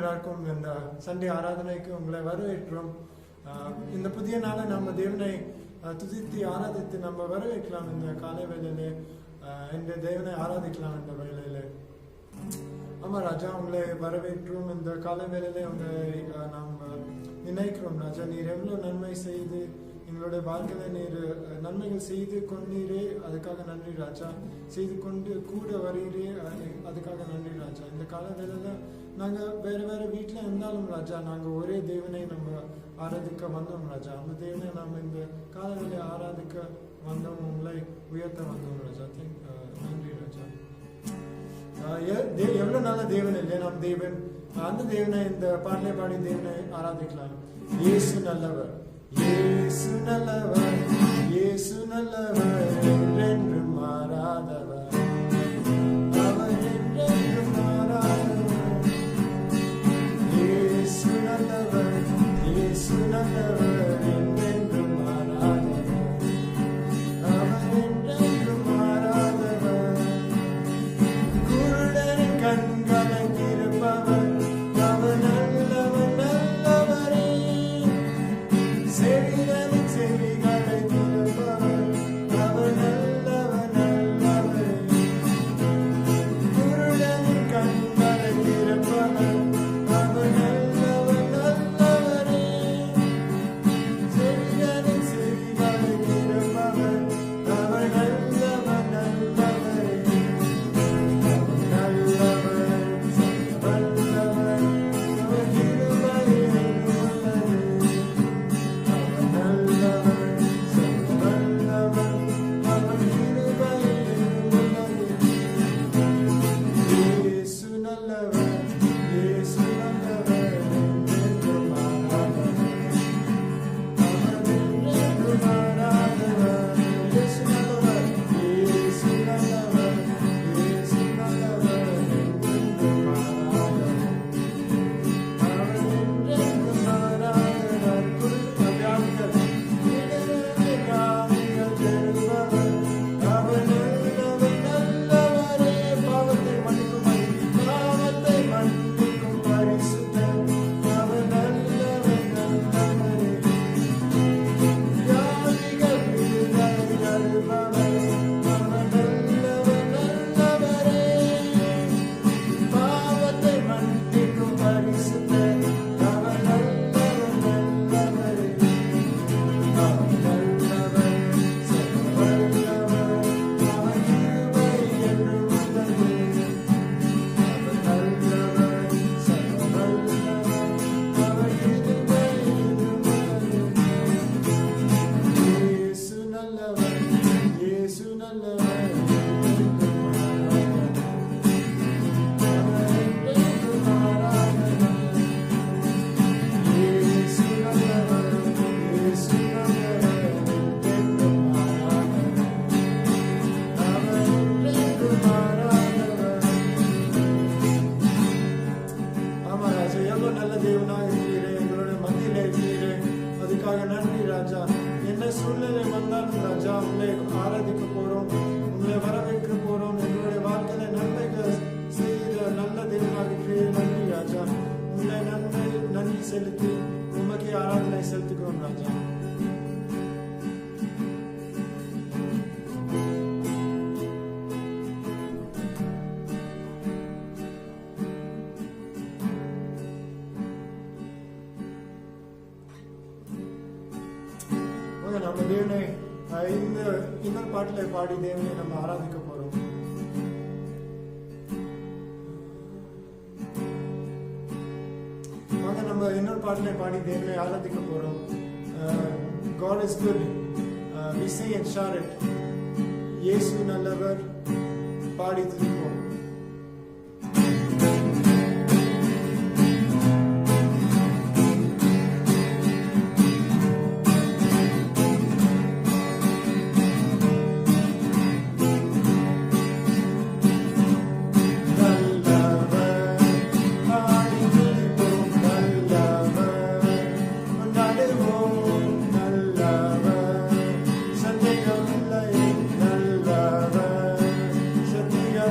எல்லாருக்கும் இந்த சண்டே ஆராதனைக்கு உங்களை வரவேற்றோம். இந்த புதிய நாளை நம்ம தேவனை துதித்து ஆராதித்து நம்ம வரவேற்கலாம். இந்த காலை வேளையிலே இந்த தேவனை ஆராதிக்கலாம். இந்த வேளையிலே ஆமா ராஜா, உங்களை வரவேற்றோம். இந்த காலை வேளையிலே உங்களை நாம் நினைக்கிறோம் ராஜா. நீர் எவ்வளவு நன்மை செய்து எங்களுடைய வாழ்க்கையில நீர் நன்மைகள் செய்து கொண்டீரே, அதுக்காக நன்றி ராஜா. செய்து கொண்டு கூட வரீரே, அதுக்காக நன்றி ராஜா. இந்த கால வேளையில நாங்க வேற வேற வீட்டுல இருந்தாலும் ராஜா, நாங்க ஒரே தேவனை நம்ம ஆராதிக்க வந்தோம் ராஜா. அந்த தேவனை நாம இந்த கால வேலை ஆராதிக்க வந்தோம், உங்களை உயர்த்த வந்தோம் ராஜா. நன்றி ராஜா. எவ்வளவு நல்ல தேவன் இல்லை நம் தேவன். அந்த தேவனை இந்த பாடலை பாடி தேவனை ஆராதிக்கலாம். இயேசு நல்லவர், இயேசு நல்லவர், இயேசு நல்லவர், என்றென்றும் மாறாதவர், அவர் என்றென்றும் மாறாதவர். இயேசு நல்லவர், இயேசு நல்லவர், என்றென்றும் மாறாதவர், அவர் என்றென்றும் மாறாதவர். குருடரின் கண்களை திறப்பவர், அவர் நல்லவர் நல்லவரே. செவிகளின் செவிகளை திறப்பவர், அவர் நல்லவர் நல்லவரே. குருடரின் கண்களை திறப்பவர், அவர் நல்லவர் நல்லவரே. செவிகளின் செவிகளை திறப்பவர், அவர் நல்லவர் நல்லவரே. அவர் நல்லவர், வல்லவர், அவர் கிருபை உள்ளது. செலுத்தி உமக்கு ஆராதனை செலுத்துகிறோம் ராஜா. நம்ம தேவனை இந்த இன்னொரு பாட்டில பாடி தேவனை நம்ம ஆராதிக்க போறோம். நம்ம இன்னொரு பாட்டில பாடி தேவனை ஆராதிக்க போறோம். God is good. We sing and shout it. இயேசு நல்லவர், பாடி துதிப்போம். Satiya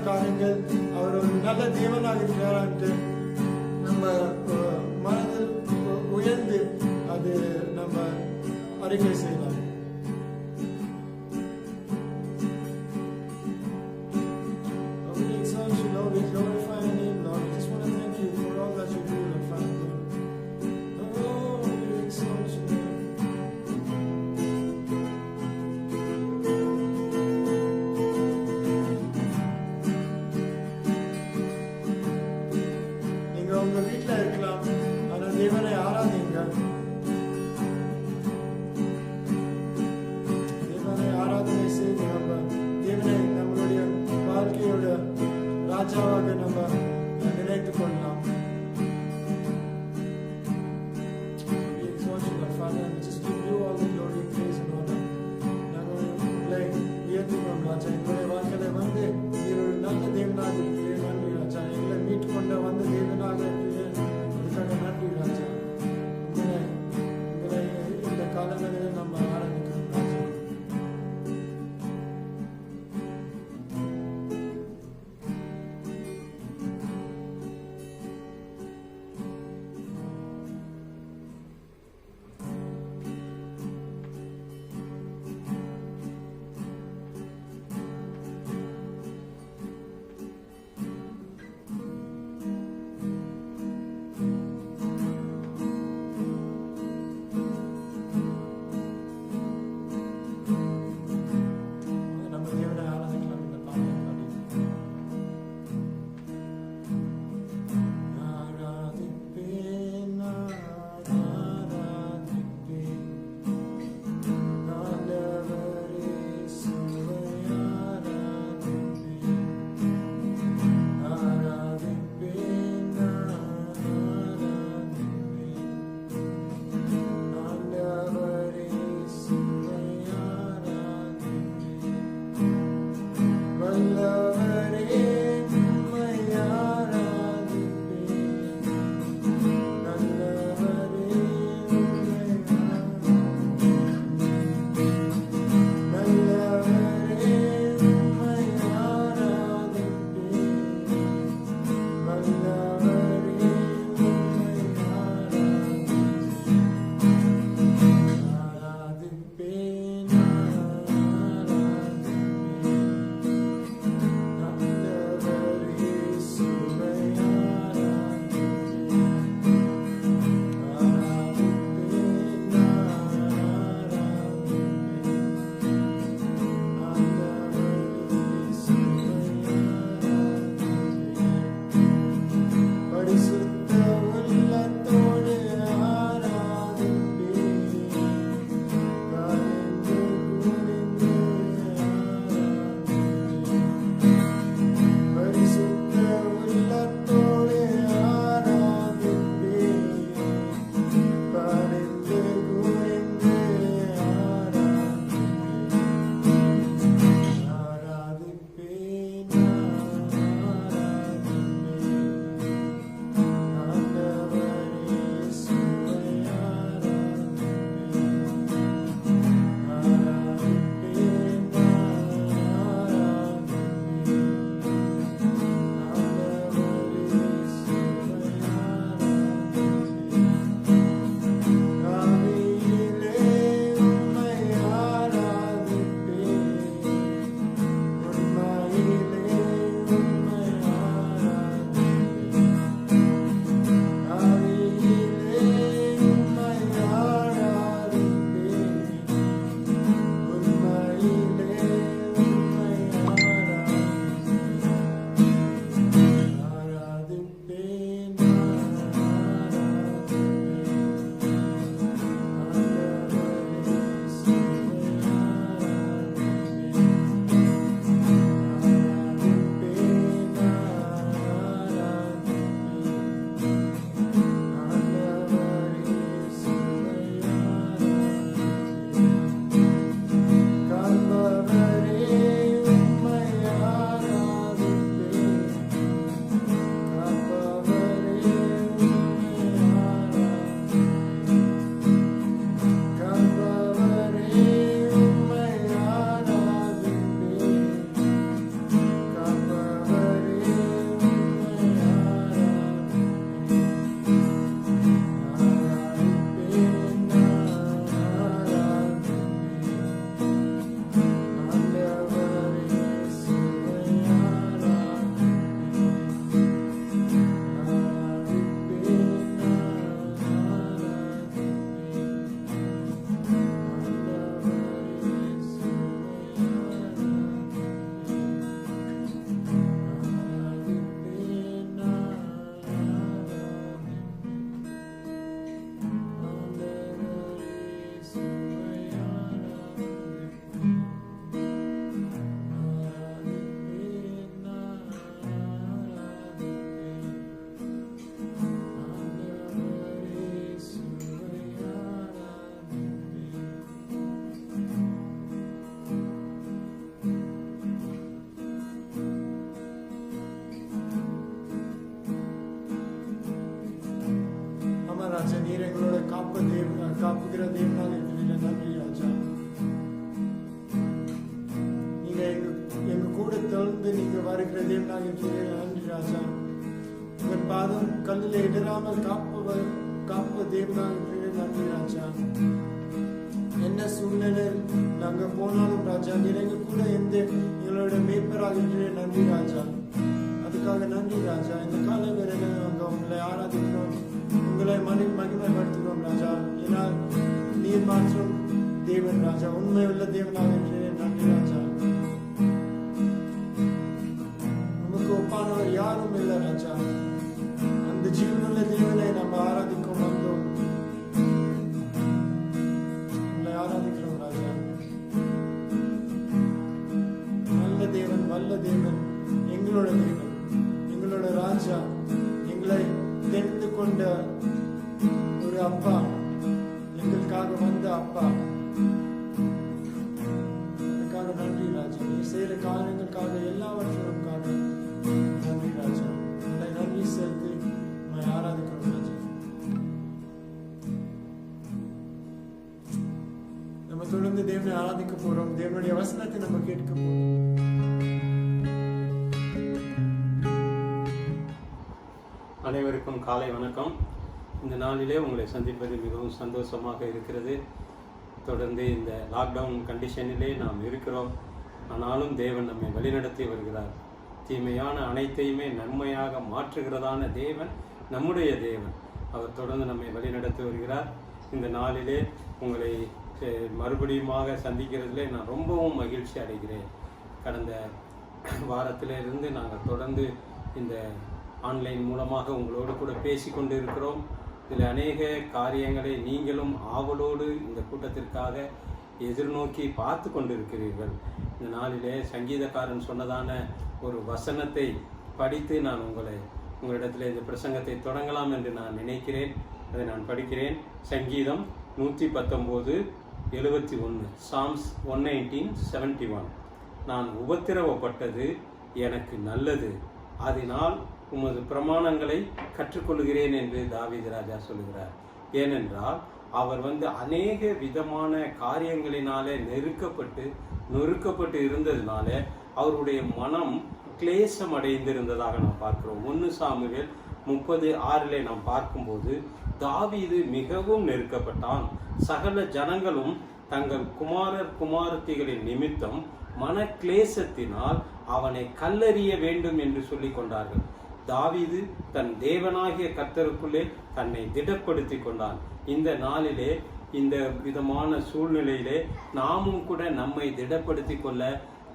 காரியங்கள் அவர் ஒரு நல்ல தேவனாக இருக்கிறார் நம்ம மனதில் உயர்ந்து அது நம்ம அறிக்கை செய்யலாம். உங்க வீட்டுல இருக்கலாம், ஆனா தேவனை ஆராதிங்க. தேவனை ஆராதனை செய்து நம்ம தேவனை நம்மளுடைய வாழ்க்கையோட ராஜாவாக நம்ம நினைத்துக் கொள்ளலாம். ராஜா எங்களுடைய வாழ்க்கையில வந்து ஒரு நல்ல தேவனாக இருக்கிறேன். நன்றி ராஜா, எங்களை மீட்டு கொண்ட வந்த தேவனாக இருக்கிறேன். அதுக்காக நன்றி ராஜா. உங்களை இந்த காலங்களில் நம்ம ஆரம்பிக்கிறோம் ராஜா. ராஜா, நீர் எங்களோட காப்புகிற தேவனாக இருக்கிறீங்க. நன்றி ராஜா. நீங்க எங்க கூட தொடர்ந்து நீங்க வருகிற தேவனாக இருக்கிறீங்க. நன்றி ராஜா. உங்கள் பாதம் கல்லில் இடராமல் காப்பு தேவனாக இருக்கிறீங்க. நன்றி ராஜா. என்ன சூழ்நிலையில் நாங்க போனாலும் ராஜா, நீர் எங்க கூட எங்களோட மேய்ப்பராக இருக்கிறீங்க. நன்றி ராஜா. அதுக்காக நன்றி ராஜா. இந்த கால வேளையில நாங்க உங்களை ஆராதிக்கிறோம், உங்களை மகிமைப்படுத்துகிறோம் ராஜா. ஏன்னா நீர் மாற்றம் தேவன் ராஜா, உண்மை உள்ள தேவனாக இருக்கிறேன். நன்றி ராஜா. நமக்கு ஒப்பானவர் யாரும் இல்லை ராஜா. அந்த ஜீவனுள்ள தேவனை நம்ம ஆராதிக்கும் வந்தோம், உங்களை ஆராதிக்கிறோம் ராஜா. நல்ல தேவன், வல்ல தேவன், எங்களோட தேவன், எங்களோட ராஜா, எங்களை தெரிந்து கொண்ட ஒரு அப்பா, எங்களுக்காக வந்த அப்பா. அதுக்காக நன்றி ராஜா. நீ செய்யற காரியங்களுக்காக எல்லாவற்றுக்காக நன்றி ராஜா. உங்களை நன்றி செலுத்தி ஆராதிக்கிறோம் ராஜா. நம்ம தொடர்ந்து தேவனை ஆராதிக்க போறோம். தேவனுடைய வசனத்தை நம்ம கேட்க போறோம். அனைவருக்கும் காலை வணக்கம். இந்த நாளிலே உங்களை சந்திப்பது மிகவும் சந்தோஷமாக இருக்கிறது. தொடர்ந்து இந்த லாக்டவுன் கண்டிஷனிலே நாம் இருக்கிறோம். ஆனாலும் தேவன் நம்மை வழிநடத்தி வருகிறார். தீமையான அனைத்தையுமே நன்மையாக மாற்றுகிறதான தேவன் நம்முடைய தேவன். அவர் தொடர்ந்து நம்மை வழிநடத்தி வருகிறார். இந்த நாளிலே உங்களை மறுபடியுமாக சந்திக்கிறதுலே நான் ரொம்பவும் மகிழ்ச்சி அடைகிறேன். கடந்த வாரத்திலிருந்து நாங்கள் தொடர்ந்து இந்த ஆன்லைன் மூலமாக உங்களோடு கூட பேசி கொண்டு இருக்கிறோம். இதில் அநேக காரியங்களை நீங்களும் ஆவலோடு இந்த கூட்டத்திற்காக எதிர்நோக்கி பார்த்து கொண்டு இருக்கிறீர்கள். இந்த நாளிலே சங்கீதக்காரன் சொன்னதான ஒரு வசனத்தை படித்து நான் உங்களிடத்தில் இந்த பிரசங்கத்தை தொடங்கலாம் என்று நான் நினைக்கிறேன். அதை நான் படிக்கிறேன். சங்கீதம் 119:71, Psalms 119:71. நான் உபத்திரவப்பட்டது எனக்கு நல்லது, அதனால் உமது பிரமாணங்களை கற்றுக்கொள்கிறேன் என்று தாவீது ராஜா சொல்லுகிறார். ஏனென்றால் அவர் அநேக விதமான காரியங்களினாலே நொறுக்கப்பட்டு இருந்ததினால அவருடைய மனம் கிளேசம் அடைந்திருந்ததாக நாம் பார்க்கிறோம். 1 சாமுவேல் 30:6 நாம் பார்க்கும்போது தாவீது மிகவும் நெருக்கப்பட்டான். சகல ஜனங்களும் தங்கள் குமாரத்திகளின் நிமித்தம் மன கிளேசத்தினால் அவனை கல்லெறிய வேண்டும் என்று சொல்லிக் கொண்டார்கள். தாவீது தன் தேவனாகிய கர்த்தருக்குள்ளே தன்னை திடப்படுத்தி கொண்டான். இந்த நாளிலே, இந்த விதமான சூழ்நிலையிலே நாமும் கூட நம்மை திடப்படுத்தி கொள்ள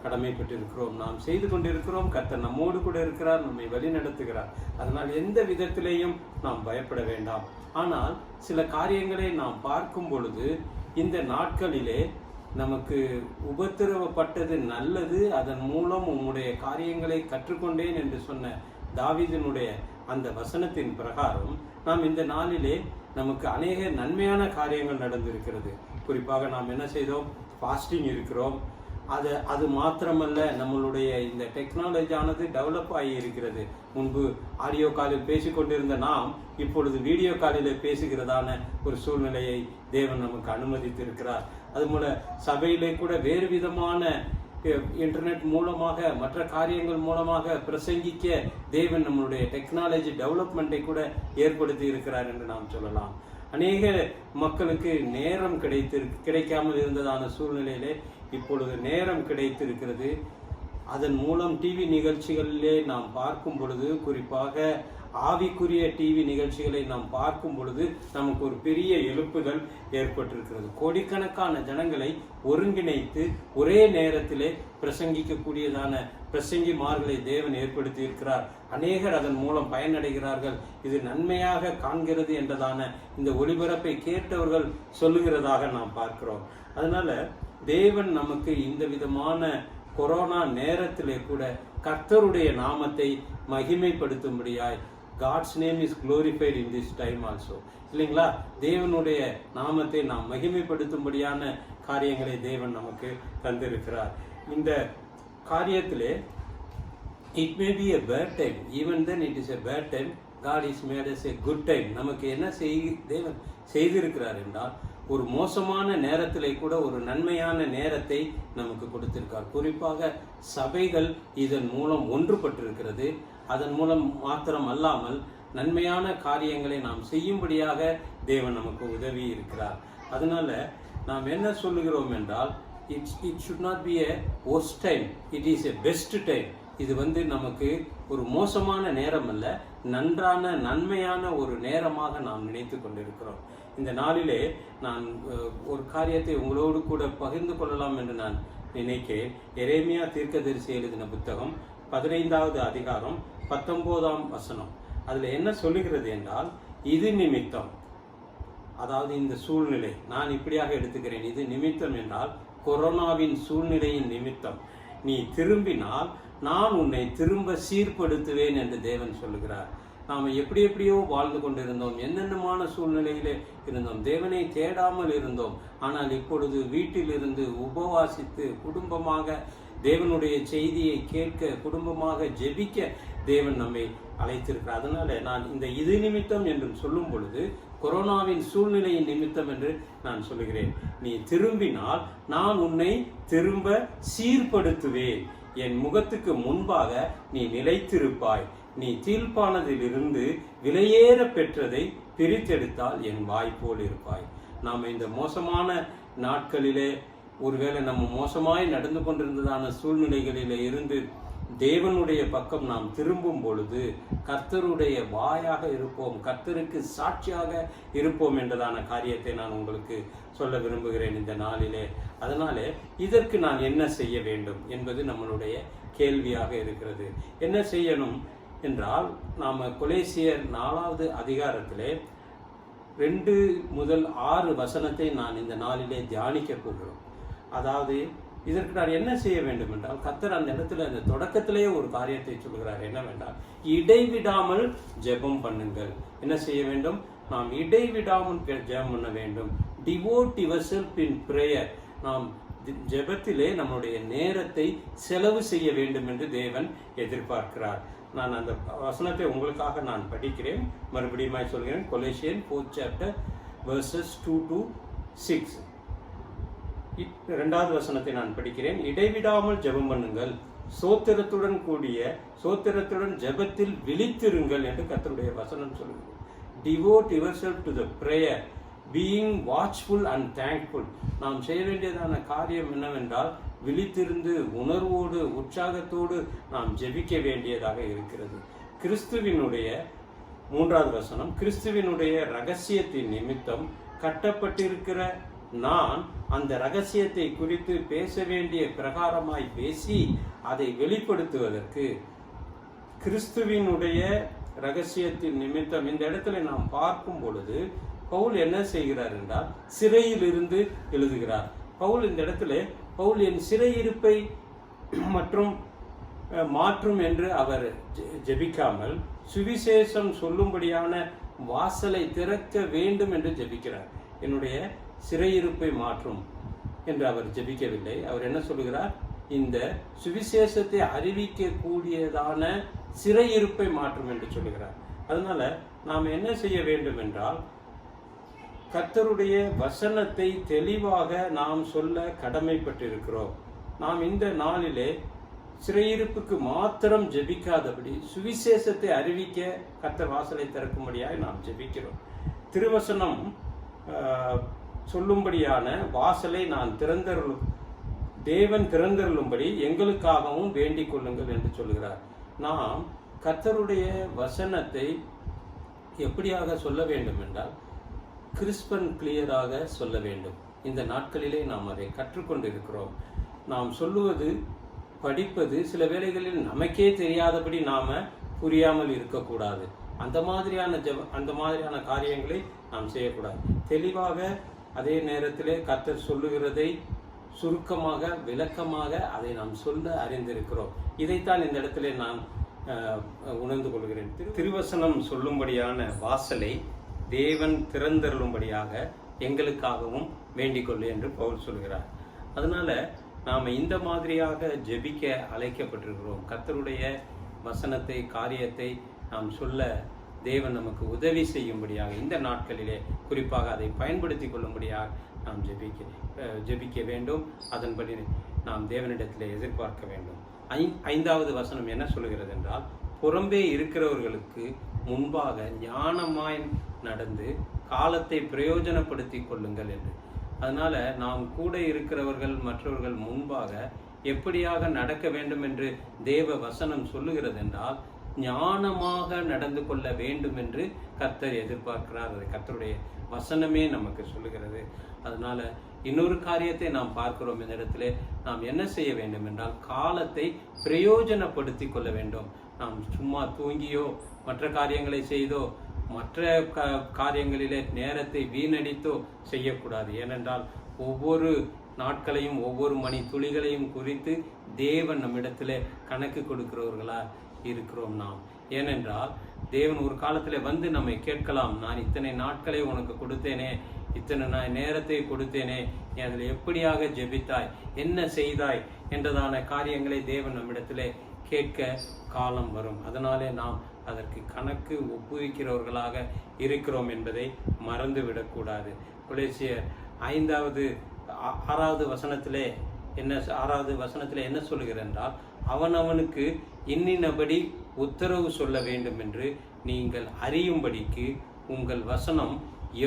கடமைப்பட்டிருக்கிறோம். நாம் செய்து கொண்டிருக்கிறோம். கர்த்தர் நம்மோடு கூட இருக்கிறார், நம்மை வழி நடத்துகிறார். அதனால் எந்த விதத்திலேயும் நாம் பயப்பட வேண்டாம். ஆனால் சில காரியங்களை நாம் பார்க்கும் பொழுது இந்த நாட்களிலே நமக்கு உபத்திரவப்பட்டது நல்லது, அதன் மூலம் உம்முடைய காரியங்களை கற்றுக்கொண்டேன் என்று சொன்ன தாவீதினுடைய அந்த வசனத்தின் பிரகாரம் நாம் இந்த நாளிலே நமக்கு அநேக நன்மையான காரியங்கள் நடந்திருக்கிறது. குறிப்பாக நாம் என்ன செய்தோம்? ஃபாஸ்டிங் இருக்கிறோம். அது மாத்திரமல்ல, நம்மளுடைய இந்த டெக்னாலஜியானது டெவலப் ஆகி இருக்கிறது. முன்பு ஆடியோ காலில் பேசிக்கொண்டிருந்த நாம் இப்பொழுது வீடியோ காலில் பேசுகிறதான ஒரு சூழ்நிலையை தேவன் நமக்கு அனுமதித்திருக்கிறார். அதுபோல சபையிலே கூட வேறு விதமான இன்டர்நெட் மூலமாக மற்ற காரியங்கள் மூலமாக பிரசங்கிக்க தேவன் நம்மளுடைய டெக்னாலஜி டெவலப்மெண்ட்டை கூட ஏற்படுத்தி இருக்கிறார் என்று நாம் சொல்லலாம். அநேக மக்களுக்கு நேரம் கிடைக்காமல் இருந்ததான சூழ்நிலையிலே இப்பொழுது நேரம் கிடைத்திருக்கிறது. அதன் மூலம் டிவி நிகழ்ச்சிகளிலே நாம் பார்க்கும் பொழுது, குறிப்பாக ஆவிக்குரிய டிவி நிகழ்ச்சிகளை நாம் பார்க்கும் பொழுது நமக்கு ஒரு பெரிய எழுப்புதல் ஏற்பட்டிருக்கிறது. கோடிக்கணக்கான ஜனங்களை ஒருங்கிணைத்து ஒரே நேரத்திலே பிரசங்கிக்கக்கூடியதான பிரசங்கிமார்களை தேவன் ஏற்படுத்தி இருக்கிறார். அநேகர் அதன் மூலம் பயனடைகிறார்கள். இது நன்மையாக காண்கிறது என்றதான இந்த ஒளிபரப்பை கேட்டவர்கள் சொல்லுகிறதாக நாம் பார்க்கிறோம். அதனால தேவன் நமக்கு இந்த விதமான கொரோனா நேரத்திலே கூட கர்த்தருடைய நாமத்தை மகிமைப்படுத்தும்படியாய், God's name is glorified in this time also, இல்லைங்களா? தேவனுடைய நாமத்தை நாம் மகிமைப்படுத்தும்படியான காரியங்களை தேவன் நமக்கு தந்திருக்கிறார். இந்த காரியத்திலே it may be a bad time, even then it is a bad time, God is made us a good time. நமக்கு என்ன தேவன் செய்திருக்கிறார் என்றால், ஒரு மோசமான நேரத்திலே கூட ஒரு நன்மையான நேரத்தை நமக்கு கொடுத்திருக்கார். குறிப்பாக சபைகள் இதன் மூலம் ஒன்றுபட்டிருக்கிறது. அதன் மூலம் மாத்திரம் அல்லாமல் நன்மையான காரியங்களை நாம் செய்யும்படியாக தேவன் நமக்கு உதவி இருக்கிறார். அதனால நாம் என்ன சொல்லுகிறோம் என்றால், it should not be a worst time, it is a best time. இது நமக்கு ஒரு மோசமான நேரம் அல்ல, நன்மையான ஒரு நேரமாக நாம் நினைத்து கொண்டிருக்கிறோம். இந்த நாளிலே நான் ஒரு காரியத்தை உங்களோடு கூட பகிர்ந்து கொள்ளலாம் என்று நான் நினைக்கிறேன். எரேமியா தீர்க்கதரிசி எழுதின புத்தகம் 15வது அதிகாரம் 19ஆம் வசனம். அதுல என்ன சொல்லுகிறது என்றால், இது நிமித்தம், அதாவது இந்த சூழ்நிலை நான் இப்படியாக எடுத்துக்கிறேன், இது நிமித்தம் என்றால் கொரோனாவின் சூழ்நிலையின் நிமித்தம் நீ திரும்பினால் நான் உன்னை திரும்ப சீர்படுத்துவேன் என்று தேவன் சொல்லுகிறார். நாம் எப்படியோ வாழ்ந்து கொண்டிருந்தோம், என்னென்னமான சூழ்நிலையிலே இருந்தோம், தேவனை தேடாமல் இருந்தோம். ஆனால் இப்பொழுது வீட்டிலிருந்து உபவாசித்து குடும்பமாக தேவனுடைய செய்தியை கேட்க, குடும்பமாக ஜெபிக்க தேவன் நம்மை அழைத்திருக்கிறார். அதனால நான் இந்த இது நிமித்தம் என்று சொல்லும் பொழுது கொரோனாவின் சூழ்நிலையின் நிமித்தம் என்று நான் சொல்லுகிறேன். நீ திரும்பினால் நான் உன்னை திரும்ப சீர்படுத்துவேன், என் முகத்துக்கு முன்பாக நீ நிலைத்திருப்பாய், நீ தீர்ப்பானதிலிருந்து விலையேற பெற்றதை பிரித்தெடுத்தால் என் வாய் போல் இருப்பாய். நாம் இந்த மோசமான நாட்களிலே ஒருவேளை நம்ம மோசமாய் நடந்து கொண்டிருந்ததான சூழ்நிலைகளிலே இருந்து தேவனுடைய பக்கம் நாம் திரும்பும் பொழுது கர்த்தருடைய வாயாக இருப்போம், கர்த்தருக்கு சாட்சியாக இருப்போம் என்றதான காரியத்தை நான் உங்களுக்கு சொல்ல விரும்புகிறேன் இந்த நாளிலே. அதனாலே இதற்கு நான் என்ன செய்ய வேண்டும் என்பது நம்மளுடைய கேள்வியாக இருக்கிறது. என்ன செய்யணும் என்றால், நாம் கொலேசியர் 4வது அதிகாரத்திலே 2 முதல் 6 வசனத்தை நான் இந்த நாளிலே தியானிக்க போகிறோம். அதாவது இதற்கு நான் என்ன செய்ய வேண்டும் என்றால், கர்த்தர் அந்த இடத்துல அந்த தொடக்கத்திலேயே ஒரு காரியத்தை சொல்கிறார். என்னவென்றால், இடைவிடாமல் ஜெபம் பண்ணுங்கள். என்ன செய்ய வேண்டும்? நாம் இடைவிடாமல் ஜெபம் பண்ண வேண்டும். டிவோட் யுவர்செல்ஃப் இன் பிரேயர். நாம் ஜெபத்திலே நம்முடைய நேரத்தை செலவு செய்ய வேண்டும் என்று தேவன் எதிர்பார்க்கிறார். நான் அந்த வசனத்தை உங்களுக்காக நான் படிக்கிறேன், மறுபடியும் சொல்கிறேன். கொலேசியன் 4th chapter verses 2 to 6. 2வது வசனத்தை நான் படிக்கிறேன். இடைவிடாமல் ஜெபம் பண்ணுங்கள், சோத்திரத்துடன் ஜெபத்தில் விழித்திருங்கள் என்று கர்த்தருடைய வசனம் சொல்லுகிறது. Devote yourself to the prayer, being watchful and thankful. நாம் செய்ய வேண்டியதான காரியம் என்னவென்றால், விழித்திருந்து உணர்வோடு உற்சாகத்தோடு நாம் ஜெபிக்க வேண்டியதாக இருக்கிறது. கிறிஸ்துவினுடைய 3வது வசனம், கிறிஸ்துவினுடைய ரகசியத்தின் நிமித்தம் கட்டப்பட்டிருக்கிற நான் அந்த ரகசியத்தை குறித்து பேச வேண்டிய பிரகாரமாய் பேசி அதை வெளிப்படுத்துவதற்கு, கிறிஸ்துவினுடைய ரகசியத்தின் நிமித்தம் இந்த இடத்துல நாம் பார்க்கும் பொழுது பவுல் என்ன செய்கிறார் என்றால், சிறையில் இருந்து எழுதுகிறார். பவுல் இந்த இடத்துல என் சிறையிருப்பை மாற்றும் என்று அவர் ஜெபிக்காமல், சுவிசேஷம் சொல்லும்படியான வாசலை திறக்க வேண்டும் என்று ஜெபிக்கிறார். என்னுடைய சிறையிருப்பை மாற்றும் என்று அவர் ஜெபிக்கவில்லை. அவர் என்ன சொல்லுகிறார்? இந்த சுவிசேஷத்தை அறிவிக்க கூடியதான சிறையிருப்பை மாற்றும் என்று சொல்லுகிறார். அதனால நாம் என்ன செய்ய வேண்டும் என்றால், கர்த்தருடைய வசனத்தை தெளிவாக நாம் சொல்ல கடமைப்பட்டிருக்கிறோம். நாம் இந்த நாளிலே சிறையிருப்புக்கு மாத்திரம் ஜெபிக்காதபடி சுவிசேஷத்தை அறிவிக்க கர்த்தர் வாசலை திறக்கும்படியாக நாம் ஜெபிக்கிறோம். திருவசனம் சொல்லும்படியான வாசலை நான் தேவன் திறந்தருளும்படி எங்களுக்காகவும் வேண்டிக் கொள்ளுங்கள் என்று சொல்கிறார். நாம் கர்த்தருடைய வசனத்தை எப்படியாக சொல்ல வேண்டும் என்றால், கிறிஸ்பன் கிளியராக சொல்ல வேண்டும். இந்த நாட்களிலே நாம் அதை கற்றுக்கொண்டிருக்கிறோம். நாம் சொல்லுவது, படிப்பது சில வேளைகளில் நமக்கே தெரியாதபடி நாம புரியாமல் இருக்கக்கூடாது. அந்த மாதிரியான காரியங்களை நாம் செய்யக்கூடாது. தெளிவாக அதே நேரத்திலே கர்த்தர் சொல்லுகிறதை சுருக்கமாக விளக்கமாக அதை நாம் சொல்ல அறிந்திருக்கிறோம். இதைத்தான் இந்த இடத்துல நான் உணர்ந்து கொள்கிறேன். திருவசனம் சொல்லும்படியான வாசலை தேவன் திறந்தருளும்படியாக எங்களுக்காகவும் வேண்டிக் கொள்ளு என்று பவுல் சொல்கிறார். அதனால நாம் இந்த மாதிரியாக ஜெபிக்க அழைக்கப்பட்டிருக்கிறோம். கர்த்தருடைய வசனத்தை, காரியத்தை நாம் சொல்ல தேவன் நமக்கு உதவி செய்யும்படியாக இந்த நாட்களிலே குறிப்பாக அதை பயன்படுத்தி கொள்ளும்படியாக நாம் ஜெபிக்க வேண்டும். அதன்படி நாம் தேவனிடத்திலே எதிர்பார்க்க வேண்டும். ஐந்தாவது வசனம் என்ன சொல்கிறது என்றால், புறம்பே இருக்கிறவர்களுக்கு முன்பாக ஞானமாய் நடந்து காலத்தை பிரயோஜனப்படுத்தி கொள்ளுங்கள் என்று. அதனால நாம் கூட இருக்கிறவர்கள் மற்றவர்கள் முன்பாக எப்படியாக நடக்க வேண்டும் என்று தேவ வசனம் சொல்லுகிறது என்றால், ஞானமாக நடந்து கொள்ள வேண்டும் என்று கர்த்தர் எதிர்பார்க்கிறார். அது கர்த்தருடைய வசனமே நமக்கு சொல்லுகிறது. அதனால இன்னொரு காரியத்தை நாம் பார்க்கிறோம். இந்த இடத்துல நாம் என்ன செய்ய வேண்டும் என்றால், காலத்தை பிரயோஜனப்படுத்தி கொள்ள வேண்டும். நாம் சும்மா தூங்கியோ மற்ற காரியங்களை செய்தோ மற்ற காரியங்களிலே நேரத்தை வீணடித்தோ செய்யக்கூடாது. ஏனென்றால் ஒவ்வொரு நாட்களையும் ஒவ்வொரு மணி துளிகளையும் குறித்து தேவன் நம்மிடத்திலே கணக்கு கொடுக்கிறவர்களா இருக்கிறோம் நாம். ஏனென்றால் தேவன் ஒரு காலத்தில் வந்து நம்மை கேட்கலாம், நான் இத்தனை நாட்களை உனக்கு கொடுத்தேனே, இத்தனை நேரத்தை கொடுத்தேனே, நீ அதில் எப்படியாக ஜெபித்தாய், என்ன செய்தாய் என்றதான காரியங்களை தேவன் நம்மிடத்திலே கேட்க காலம் வரும். அதனாலே நாம் அதற்கு கணக்கு ஒப்புவிக்கிறவர்களாக இருக்கிறோம் என்பதை மறந்து விடக்கூடாது. கொலோசியர் 6வது வசனத்திலே என்ன சொல்லுகிறது என்றால், அவனவனுக்கு இன்னினபடி உத்தரவு சொல்ல வேண்டும் என்று நீங்கள் அறியும்படிக்கு உங்கள் வசனம்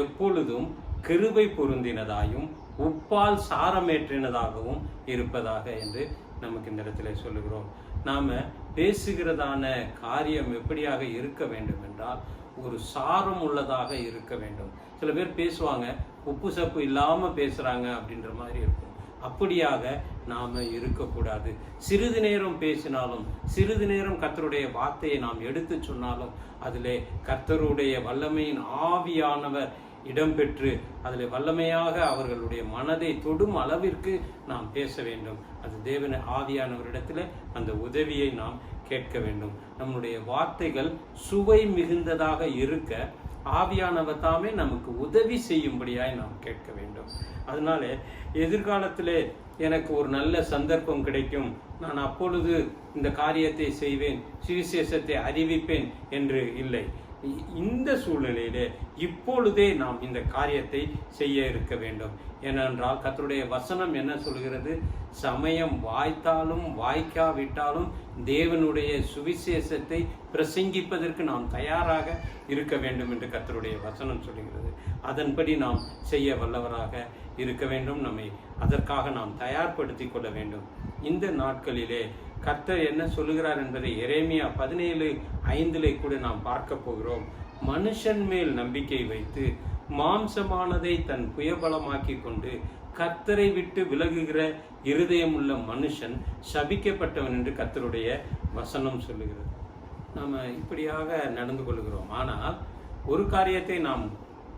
எப்பொழுதும் கிருபை பொருந்தினதாயும் உப்பால் சாரமேற்றினதாகவும் இருப்பதாக என்று நமக்கு இந்த இடத்துல சொல்லுகிறோம். நாம பேசுகிறதான காரியம் எப்படியாக இருக்க வேண்டும் என்றால், ஒரு சாரம் உள்ளதாக இருக்க வேண்டும். சில பேர் பேசுவாங்க, உப்பு சப்பு இல்லாம பேசுறாங்க அப்படின்ற மாதிரி இருக்கும். அப்படியாக நாம இருக்கக்கூடாது. சிறிது நேரம் பேசினாலும், சிறிது நேரம் கர்த்தருடைய வார்த்தையை நாம் எடுத்து சொன்னாலும், அதிலே கர்த்தருடைய வல்லமையின் ஆவியானவர் இடம்பெற்று அதில் வல்லமையாக அவர்களுடைய மனதை தொடும் அளவிற்கு நாம் பேச வேண்டும். அது தேவன ஆவியானவரிடத்தில் அந்த உதவியை நாம் கேட்க வேண்டும். நம்முடைய வார்த்தைகள் சுவை மிகுந்ததாக இருக்க ஆவியானவர் தாமே நமக்கு உதவி செய்யும்படியாய் நாம் கேட்க வேண்டும். அதனால எதிர்காலத்திலே எனக்கு ஒரு நல்ல சந்தர்ப்பம் கிடைக்கும், நான் அப்பொழுது இந்த காரியத்தை செய்வேன், சுவிசேஷத்தை அறிவிப்பேன் என்று இல்லை. இந்த சூழ்நிலையிலே இப்பொழுதே நாம் இந்த காரியத்தை செய்ய இருக்க வேண்டும். ஏனென்றால் கர்த்தருடைய வசனம் என்ன சொல்கிறது, சமயம் வாய்த்தாலும் வாய்க்காவிட்டாலும் தேவனுடைய சுவிசேஷத்தை பிரசங்கிப்பதற்கு நாம் தயாராக இருக்க வேண்டும் என்று கர்த்தருடைய வசனம் சொல்கிறது. அதன்படி நாம் செய்ய வல்லவராக இருக்க வேண்டும். நம்மை அதற்காக நாம் தயார்படுத்திக் கொள்ள வேண்டும். இந்த நாட்களிலே கர்த்தர் என்ன சொல்லுகிறார் என்பதை எரேமியா 17:5 கூட நாம் பார்க்க போகிறோம். மனுஷன் மேல் நம்பிக்கை வைத்து மாம்சமானதை தன் புயபலமாக்கி கொண்டு கர்த்தரை விட்டு விலகுகிற இருதயமுள்ள மனுஷன் சபிக்கப்பட்டவன் என்று கர்த்தருடைய வசனம் சொல்லுகிறது. நாம் இப்படியாக நடந்து கொள்கிறோம். ஆனால் ஒரு காரியத்தை நாம்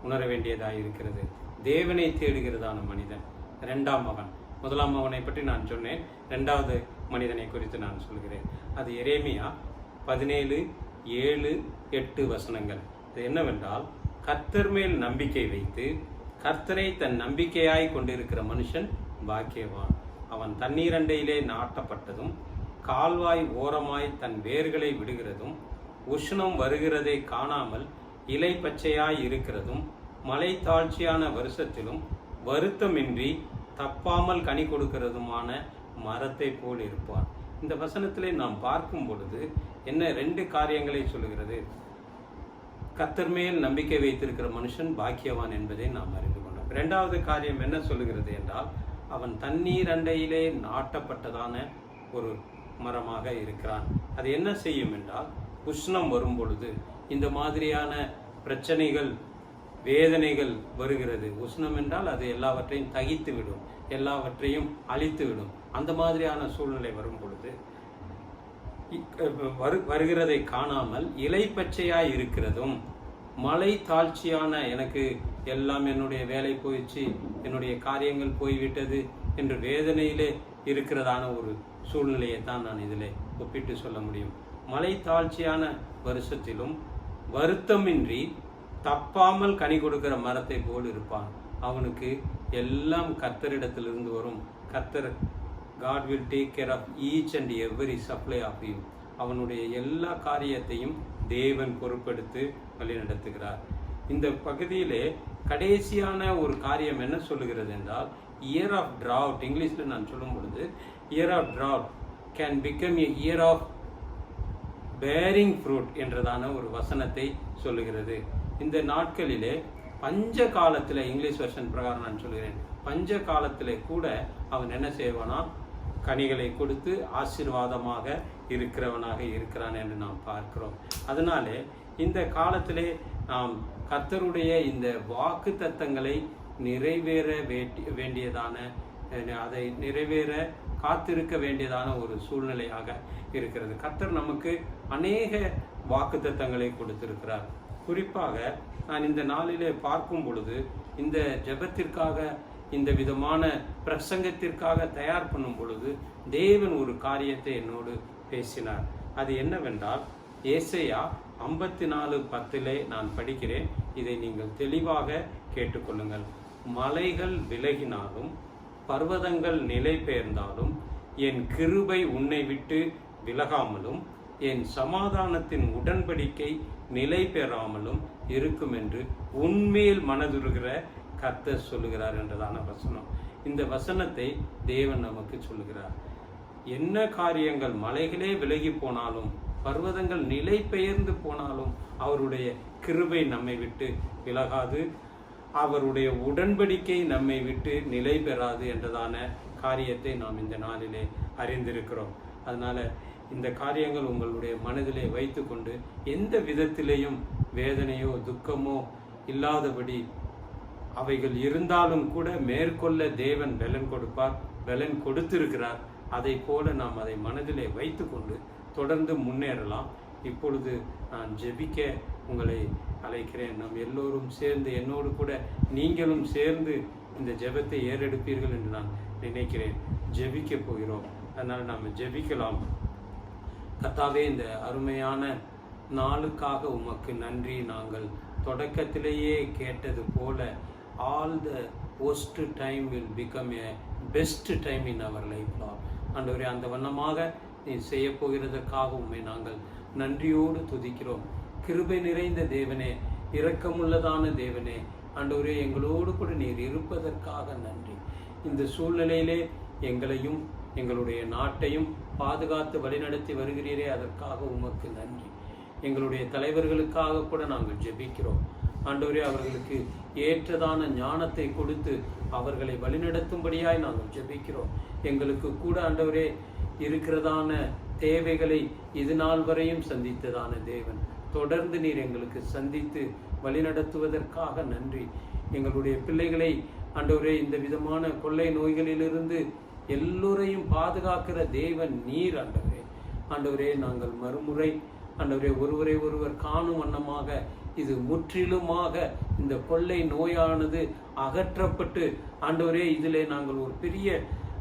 உணர வேண்டியதாக இருக்கிறது. தேவனை தேடுகிறதான மனிதன் 2ஆம் மகன். 1ஆம் மகனை பற்றி நான் சொன்னேன், 2வது மனிதனை குறித்து நான் சொல்கிறேன். அது எரேமியா 17:7-8 வசனங்கள். இது என்னவென்றால், கர்த்தர் மேல் நம்பிக்கை வைத்து கர்த்தரை தன் நம்பிக்கையாய் கொண்டிருக்கிற மனுஷன் பாக்கியவான். அவன் தண்ணீரண்டையிலே நாட்டப்பட்டதும் கால்வாய் ஓரமாய் தன் வேர்களை விடுகிறதும் உஷ்ணம் வருகிறதை காணாமல் இலை பச்சையாய் இருக்கிறதும் மலை தாழ்ச்சியான வருஷத்திலும் வருத்தமின்றி தப்பாமல் கனி கொடுக்கிறதுமான மரத்தை போல் இருப்பார். இந்த வசனத்திலே நாம் பார்க்கும் பொழுது என்ன 2 காரியங்களை சொல்லுகிறது. கர்த்தர் மேல் நம்பிக்கை வைத்திருக்கிற மனுஷன் பாக்கியவான் என்பதை நாம் அறிந்து கொண்டோம். 2வது காரியம் என்ன சொல்லுகிறது என்றால், அவன் தண்ணீர் அண்டையிலே நாட்டப்பட்டதான ஒரு மரமாக இருக்கிறான். அது என்ன செய்யும் என்றால், உஷ்ணம் வரும் பொழுது இந்த மாதிரியான பிரச்சனைகள் வேதனைகள் வருகிறது. உஷ்ணம் என்றால் அது எல்லாவற்றையும் தகித்து விடும், எல்லாவற்றையும் அழித்து விடும். அந்த மாதிரியான சூழ்நிலை வரும் பொழுது வருகிறதை காணாமல் இலை பச்சையாய் இருக்கிறதும் மலை தாழ்ச்சியான, எனக்கு எல்லாம் என்னுடைய வேலை போயிடுச்சு, என்னுடைய காரியங்கள் போய்விட்டது என்று வேதனையிலே இருக்கிறதான ஒரு சூழ்நிலையை தான் நான் இதில் ஒப்பிட்டு சொல்ல முடியும். மலை தாழ்ச்சியான வருஷத்திலும் வருத்தமின்றி தப்பாமல் கனி கொடுக்கிற மரத்தை போல் இருப்பான். அவனுக்கு எல்லாம் கர்த்தரிடத்திலிருந்து வரும். கர்த்தர் God will take care of each and every supply of you. அவனுடைய எல்லா காரியத்தையும் தேவன் பொறுப்பெடுத்து வழி நடத்துகிறார். இந்த பகுதியிலே கடைசியான ஒரு காரியம் என்ன சொல்லுகிறது என்றால், இயர் ஆஃப் drought, இங்கிலீஷில் நான் சொல்லும் பொழுது year of drought can become a year of bearing fruit என்றதான ஒரு வசனத்தை சொல்லுகிறது. இந்த நாட்களிலே பஞ்ச காலத்தில், இங்கிலீஷ் வெர்ஷன் பிரகாரம் நான் சொல்கிறேன், பஞ்ச காலத்திலே கூட அவன் என்ன செய்வானா, கனிகளை கொடுத்து ஆசீர்வாதமாக இருக்கிறவனாக இருக்கிறான் என்று நாம் பார்க்கிறோம். அதனாலே இந்த காலத்திலே நாம் கர்த்தருடைய இந்த வாக்கு தத்தங்களை நிறைவேற வேண்டியதான, அதை நிறைவேற காத்திருக்க வேண்டியதான ஒரு சூழ்நிலையாக இருக்கிறது. கர்த்தர் நமக்கு அநேக வாக்கு தத்தங்களை கொடுத்திருக்கிறார். குறிப்பாக நான் இந்த நாளிலே பார்க்கும் பொழுது, இந்த ஜெபத்திற்காக, இந்த விதமான பிரசங்கத்திற்காக தயார் பண்ணும் பொழுது தேவன் ஒரு காரியத்தை என்னோடு பேசினார். அது என்னவென்றால், ஏசாயா 54:10 நான் படிக்கிறேன். இதை நீங்கள் தெளிவாக கேட்டுக்கொள்ளுங்கள். மலைகள் விலகினாலும் பர்வதங்கள் நிலை பெயர்ந்தாலும் என் கிருபை உன்னை விட்டு விலகாமலும் என் சமாதானத்தின் உடன்படிக்கை நிலை பெறாமலும் இருக்கும் என்று உன்மேல் மனதுருகிற கர்த்தர் சொல்லுகிறார் என்றதான வசனம். இந்த வசனத்தை தேவன் நமக்கு சொல்லுகிறார். என்ன காரியங்கள், மலைகளே விலகி போனாலும் பர்வதங்கள் நிலை பெயர்ந்து போனாலும் அவருடைய கிருபை நம்மை விட்டு விலகாது, அவருடைய உடன்படிக்கை நம்மை விட்டு நிலை பெறாது என்றதான காரியத்தை நாம் இந்த நாளிலே அறிந்திருக்கிறோம். அதனால இந்த காரியங்கள் உங்களுடைய மனதிலே வைத்து கொண்டு, எந்த விதத்திலேயும் வேதனையோ துக்கமோ இல்லாதபடி அவைகள் இருந்தாலும் கூட மேற்கொள்ள தேவன் பலன் கொடுப்பார், பலன் கொடுத்திருக்கிறார். அதை போல நாம் அதை மனதிலே வைத்து கொண்டு தொடர்ந்து முன்னேறலாம். இப்பொழுது நான் ஜெபிக்க உங்களை அழைக்கிறேன். நாம் எல்லோரும் சேர்ந்து, என்னோடு கூட நீங்களும் சேர்ந்து இந்த ஜெபத்தை ஏறெடுப்பீர்கள் என்று நான் நினைக்கிறேன். ஜெபிக்க போகிறோம். அதனால் நாம் ஜெபிக்கலாம். கர்த்தாவே, இந்த அருமையான நாளுக்காக உமக்கு நன்றி. நாங்கள் தொடக்கத்திலேயே கேட்டது போல, all the worst time will become a best time in our life, Lord. ஆண்டவரே, அந்த வண்ணமாக நீ செய்ய போகிறதற்காக உம்மை நாங்கள் நன்றியோடு துதிக்கிறோம். கிருபை நிறைந்த தேவனே, இரக்கமுள்ளதான தேவனே, ஆண்டவரே, எங்களோடு கூட நீர் இருப்பதற்காக நன்றி. இந்த சூழ்நிலையிலே எங்களையும் எங்களுடைய நாட்டையும் பாதுகாத்து வழிநடத்தி வருகிறீரே, அதற்காக உமக்கு நன்றி. எங்களுடைய தலைவர்களுக்காக கூட நாங்கள் ஜெபிக்கிறோம். ஆண்டவரே, அவர்களுக்கு ஏற்றதான ஞானத்தை கொடுத்து அவர்களை வழிநடத்தும்படியாய் நாங்கள் ஜெபிக்கிறோம். எங்களுக்கு கூட ஆண்டவரே இருக்கிறதான தேவைகளை இது நாள் வரையும் சந்தித்ததான தேவன், தொடர்ந்து நீர் எங்களுக்கு சந்தித்து வழிநடத்துவதற்காக நன்றி. எங்களுடைய பிள்ளைகளை ஆண்டவரே இந்த விதமான கொள்ளை நோய்களிலிருந்து எல்லோரையும் பாதுகாக்கிற தேவன் நீர். ஆண்டவரே, ஆண்டவரே, நாங்கள் மறுமுறை ஆண்டவரே ஒருவரை ஒருவர் காணும் வண்ணமாக இது முற்றிலுமாக இந்த கொள்ளை நோயானது அகற்றப்பட்டு ஆண்டவரே இதிலே நாங்கள் ஒரு பெரிய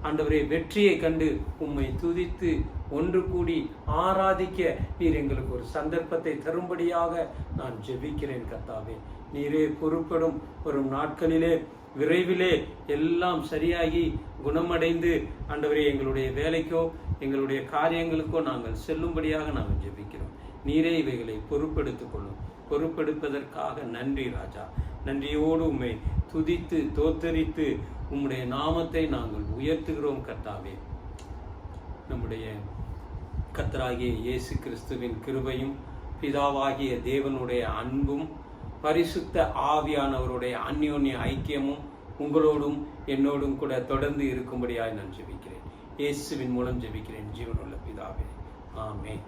ஆண்டவரே வெற்றியை கண்டு உம்மை துதித்து ஒன்று கூடி ஆராதிக்க நீர் எங்களுக்கு ஒரு சந்தர்ப்பத்தை தரும்படியாக நான் ஜெபிக்கிறேன். கர்த்தாவே, நீரே பொறுப்படும் வரும் நாட்களிலே விரைவிலே எல்லாம் சரியாகி குணமடைந்து ஆண்டவரே எங்களுடைய வேலைக்கோ எங்களுடைய காரியங்களுக்கோ நாங்கள் செல்லும்படியாக நாங்கள் ஜெபிக்கிறோம். நீரே இவைகளை பொறுப்பெடுத்துக் கொள்ளும். பொறுப்பெடுப்பதற்காக நன்றி ராஜா. நன்றியோடு உம்மை துதித்து தோத்தரித்து உம்முடைய நாமத்தை நாங்கள் உயர்த்துகிறோம். கர்த்தாவே, நம்முடைய கர்த்தராகிய இயேசு கிறிஸ்துவின் கிருபையும் பிதாவாகிய தேவனுடைய அன்பும் பரிசுத்த ஆவியானவருடைய அந்யோன்ய ஐக்கியமும் உங்களோடும் என்னோடும் கூட தொடர்ந்து இருக்கும்படியாய் நான் ஜெபிக்கிறேன். இயேசுவின் மூலம் ஜெபிக்கிறேன், ஜீவனுள்ள பிதாவே. ஆமென்.